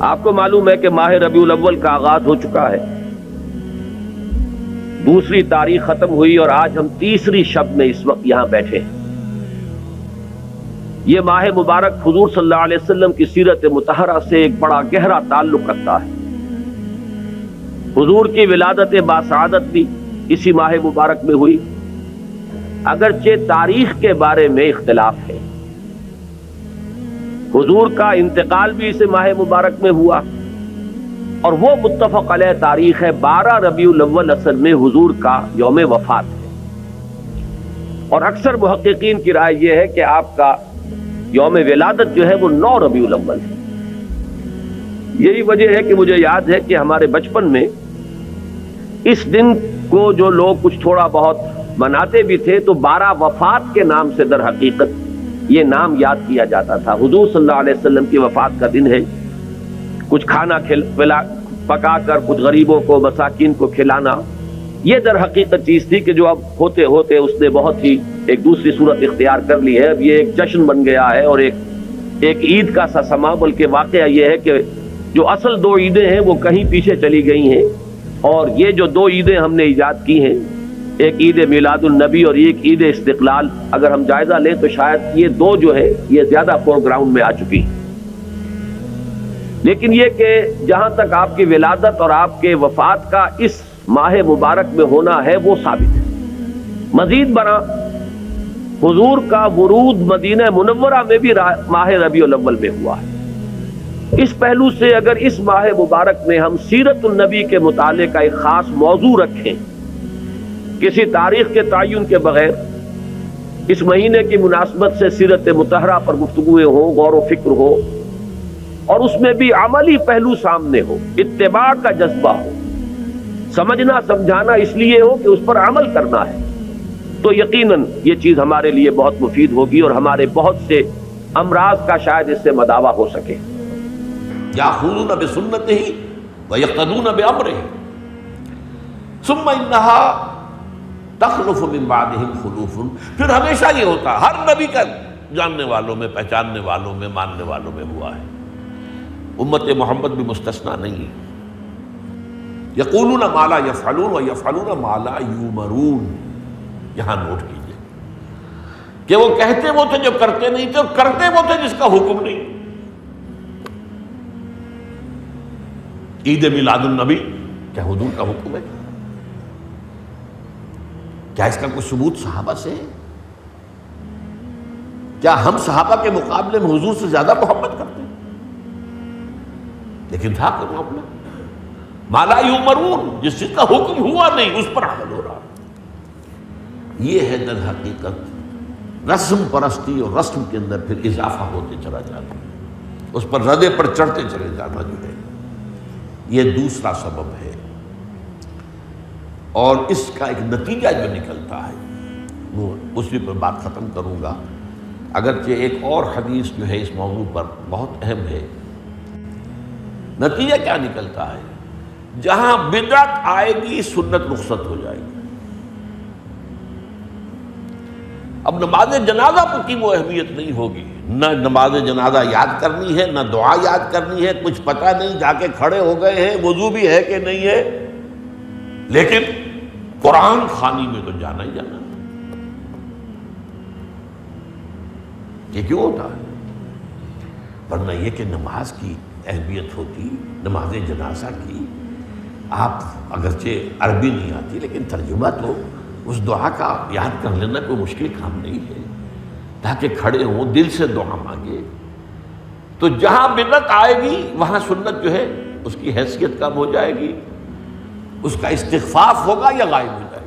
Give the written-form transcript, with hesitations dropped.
آپ کو معلوم ہے کہ ماہ ربیع الاول کا آغاز ہو چکا ہے، دوسری تاریخ ختم ہوئی اور آج ہم تیسری شب میں اس وقت یہاں بیٹھے ہیں۔ یہ ماہ مبارک حضور صلی اللہ علیہ وسلم کی سیرت مطہرہ سے ایک بڑا گہرا تعلق رکھتا ہے۔ حضور کی ولادت باسعادت بھی اسی ماہ مبارک میں ہوئی، اگرچہ تاریخ کے بارے میں اختلاف ہے۔ حضور کا انتقال بھی اس ماہ مبارک میں ہوا، اور وہ متفق علیہ تاریخ ہے 12 ربیع الاول اصل میں حضور کا یوم وفات ہے، اور اکثر محققین کی رائے یہ ہے کہ آپ کا یوم ولادت جو ہے وہ 9 ربیع الاول ہے۔ یہی وجہ ہے کہ مجھے یاد ہے کہ ہمارے بچپن میں اس دن کو جو لوگ کچھ تھوڑا بہت مناتے بھی تھے تو 12 وفات کے نام سے در حقیقت یہ نام یاد کیا جاتا تھا۔ حضور صلی اللہ علیہ وسلم کی وفات کا دن ہے، کچھ کھانا پکا کر کچھ غریبوں کو مساکین کو کھلانا، یہ در حقیقت چیز تھی کہ جو اب ہوتے ہوتے اس نے بہت ہی ایک دوسری صورت اختیار کر لی ہے۔ اب یہ ایک جشن بن گیا ہے اور ایک عید کا سا سما، بلکہ واقعہ یہ ہے کہ جو اصل 2 عیدیں ہیں وہ کہیں پیچھے چلی گئی ہیں، اور یہ جو 2 عیدیں ہم نے ایجاد کی ہیں، ایک عید میلاد النبی اور ایک عید استقلال، اگر ہم جائزہ لیں تو شاید یہ 2 جو ہے یہ زیادہ فور گراؤنڈ میں آ چکی ہیں۔ لیکن یہ کہ جہاں تک آپ کی ولادت اور آپ کے وفات کا اس ماہ مبارک میں ہونا ہے وہ ثابت ہے۔ مزید برآں حضور کا ورود مدینہ منورہ میں بھی ماہ ربیع الاول میں ہوا ہے۔ اس پہلو سے اگر اس ماہ مبارک میں ہم سیرت النبی کے مطالعے کا ایک خاص موضوع رکھیں، کسی تاریخ کے تعین کے بغیر اس مہینے کی مناسبت سے سیرت مطہرہ پر گفتگویں ہوں، غور و فکر ہو، اور اس میں بھی عملی پہلو سامنے ہو، اتباع کا جذبہ ہو، سمجھنا سمجھانا اس لیے ہو کہ اس پر عمل کرنا ہے، تو یقیناً یہ چیز ہمارے لیے بہت مفید ہوگی اور ہمارے بہت سے امراض کا شاید اس سے مداوع ہو سکے۔ یاخذون بسنتہ ویقتدون بامرہ ثم انہا تخلف من بعدہم خلوف۔ پھر ہمیشہ یہ ہوتا ہے، ہر نبی کا جاننے والوں میں، پہچاننے والوں میں، ماننے والوں میں ہوا ہے، امت محمد بھی مستثنیٰ نہیں ہے۔ یقولون ما لا یفعلون ویفعلون ما لا یؤمرون۔ یہاں نوٹ کیجئے کہ وہ کہتے وہ تھے جو کرتے نہیں تھے، اور کرتے وہ تھے جس کا حکم نہیں۔ عید میلاد النبی کیا حضور کا حکم ہے؟ کیا اس کا کوئی ثبوت صحابہ سے ہے؟ کیا ہم صحابہ کے مقابلے میں حضور سے زیادہ محبت کرتے ہیں؟ لیکن تھا کہ معاملہ ما لا یؤمرون، جس چیز کا حکم ہوا نہیں اس پر عمل ہو رہا۔ یہ ہے در حقیقت رسم پرستی، اور رسم کے اندر پھر اضافہ ہوتے چلا جاتا، اس پر ردے پر چڑھتے چلے جانا جو ہے، یہ دوسرا سبب ہے۔ اور اس کا ایک نتیجہ جو نکلتا ہے وہ اسی پر بات ختم کروں گا، اگرچہ ایک اور حدیث جو ہے اس موضوع پر بہت اہم ہے۔ نتیجہ کیا نکلتا ہے؟ جہاں بدعت آئے گی سنت رخصت ہو جائے گی۔ اب نماز جنازہ کی وہ اہمیت نہیں ہوگی، نہ نماز جنازہ یاد کرنی ہے، نہ دعا یاد کرنی ہے، کچھ پتہ نہیں، جا کے کھڑے ہو گئے ہیں، وضو بھی ہے کہ نہیں ہے، لیکن قرآن خوانی میں تو جانا ہی جانا۔ یہ کیوں ہوتا ہے؟ ورنہ یہ کہ نماز کی اہمیت ہوتی، نماز جنازہ کی، آپ اگرچہ عربی نہیں آتی لیکن ترجمہ تو اس دعا کا یاد کر لینا کوئی مشکل کام نہیں ہے، تاکہ کھڑے ہوں دل سے دعا مانگے۔ تو جہاں بدعت آئے گی وہاں سنت جو ہے اس کی حیثیت کم ہو جائے گی، اس کا استخفاف ہوگا یا غائب ہو جائے گا۔